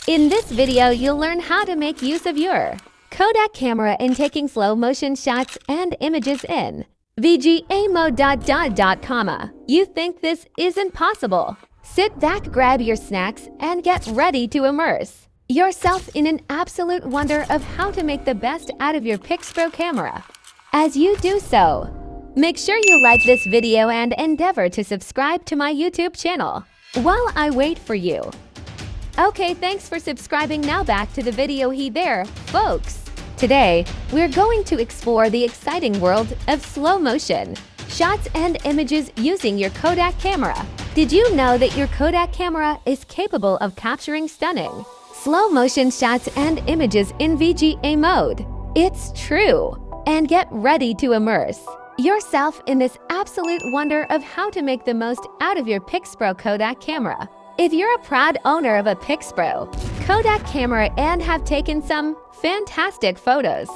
In this video, you'll learn how to make use of your Kodak camera in taking slow motion shots and images in VGA mode. You think this isn't possible? Sit back, grab your snacks, and get ready to immerse yourself in an absolute wonder of how to make the best out of your PIXPRO camera. As you do so, make sure you like this video and endeavor to subscribe to my YouTube channel while I wait for you. Okay, thanks for subscribing. Now back to the video there, folks. Today, we're going to explore the exciting world of slow motion shots and images using your Kodak camera. Did you know that your Kodak camera is capable of capturing stunning slow motion shots and images in VGA mode? It's true. And get ready to immerse yourself in this absolute wonder of how to make the most out of your PIXPRO Kodak camera. If you're a proud owner of a PIXPRO Kodak camera and have taken some fantastic photos,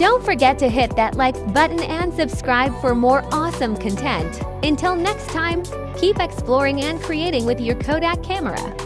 don't forget to hit that like button and subscribe for more awesome content. Until next time, keep exploring and creating with your Kodak camera.